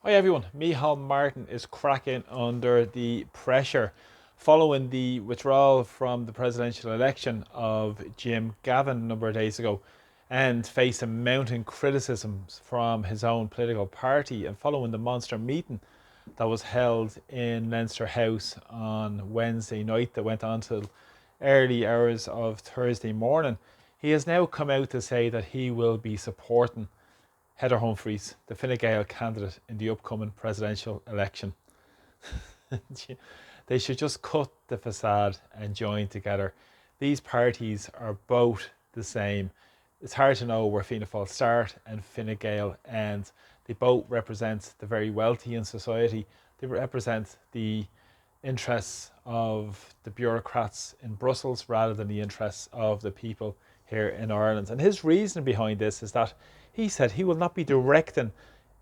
Hi everyone, Micheál Martin is cracking under the pressure following the withdrawal from the presidential election of Jim Gavin a number of days ago and facing mounting criticisms from his own political party and following the monster meeting that was held in Leinster House on Wednesday night that went on till early hours of Thursday morning. He has now come out to say that he will be supporting Heather Humphreys, the Fine Gael candidate in the upcoming presidential election. They should just cut the facade and join together. These parties are both the same. It's hard to know where Fianna Fáil start and Fine Gael end. They both represent the very wealthy in society. They represent the interests of the bureaucrats in Brussels rather than the interests of the people here in Ireland. And his reason behind this is that he said he will not be directing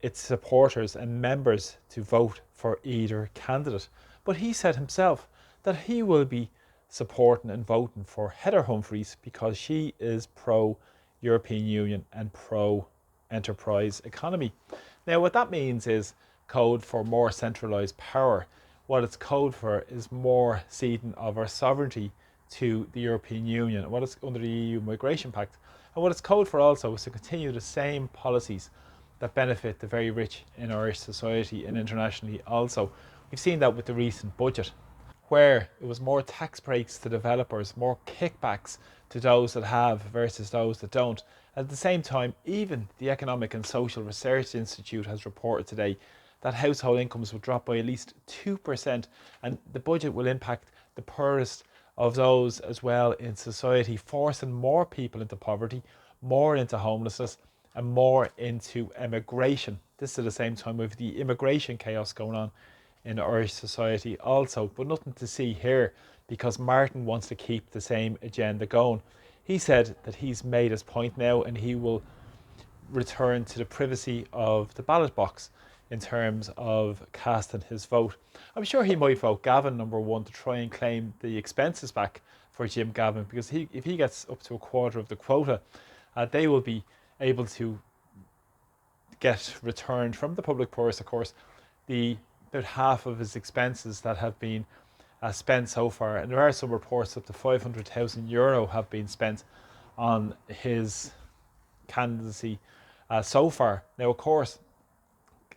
its supporters and members to vote for either candidate. But he said himself that he will be supporting and voting for Heather Humphreys because she is pro-European Union and pro-enterprise economy. Now, what that means is code for more centralised power. What it's code for is more ceding of our sovereignty to the European Union, what is under the EU Migration Pact. And what it's code for also is to continue the same policies that benefit the very rich in Irish society and internationally also. We've seen that with the recent budget, where it was more tax breaks to developers, more kickbacks to those that have versus those that don't. At the same time, even the Economic and Social Research Institute has reported today that household incomes will drop by at least 2%, and the budget will impact the poorest of those as well in society, forcing more people into poverty, more into homelessness, and more into emigration. This at the same time with the immigration chaos going on in Irish society also, but nothing to see here because Martin wants to keep the same agenda going. He said that he's made his point now and he will return to the privacy of the ballot box in terms of casting his vote. I'm sure he might vote Gavin number one to try and claim the expenses back for Jim Gavin, because if he gets up to a quarter of the quota, they will be able to get returned from the public purse, of course, the about half of his expenses that have been spent so far. And there are some reports up to €500,000 have been spent on his candidacy so far. Now, of course,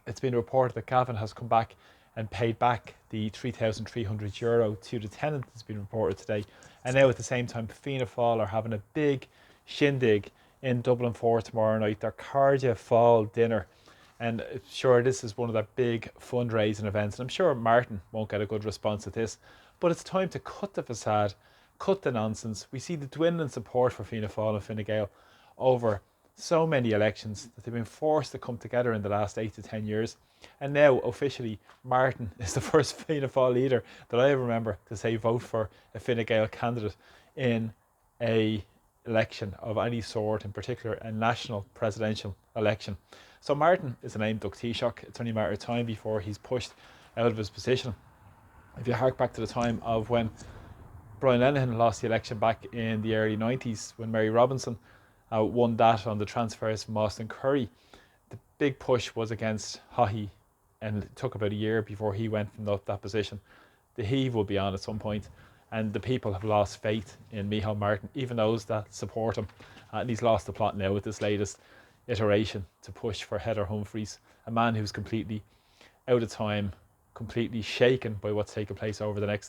it's been reported that Gavin has come back and paid back the €3,300 to the tenant. It's been reported today. And now at the same time, Fianna Fáil are having a big shindig in Dublin 4 tomorrow night, their Cardia Fall dinner. And sure, this is one of their big fundraising events. And I'm sure Martin won't get a good response at this. But it's time to cut the facade, cut the nonsense. We see the dwindling support for Fianna Fáil and Fine Gael over so many elections that they've been forced to come together in the last 8 to 10 years. And now, officially, Martin is the first Fianna Fáil leader that I ever remember to say vote for a Fine Gael candidate in a election of any sort, in particular a national presidential election. So Martin is a lame duck Taoiseach. It's only a matter of time before he's pushed out of his position. If you hark back to the time of when Brian Lenihan lost the election back in the early 90s, when Mary Robinson won that on the transfers from Austin Curry, the big push was against Haughey, and it took about a year before he went from that position. The heave will be on at some point, and the people have lost faith in Micheál Martin, even those that support him. And he's lost the plot now with this latest iteration to push for Heather Humphreys, a man who's completely out of time, completely shaken by what's taken place over the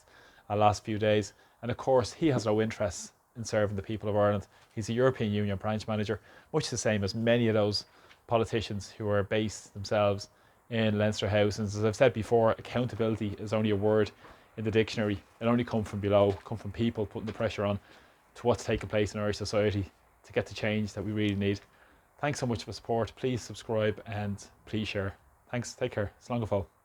last few days. And of course, he has no interest in serving the people of Ireland. He's a European Union branch manager, much the same as many of those politicians who are based themselves in Leinster House. And as I've said before, accountability is only a word in the dictionary. It only comes from below, come from people putting the pressure on to what's taking place in Irish society to get the change that we really need. Thanks so much for support. Please subscribe and please share. Thanks. Take care. Slán go fóill.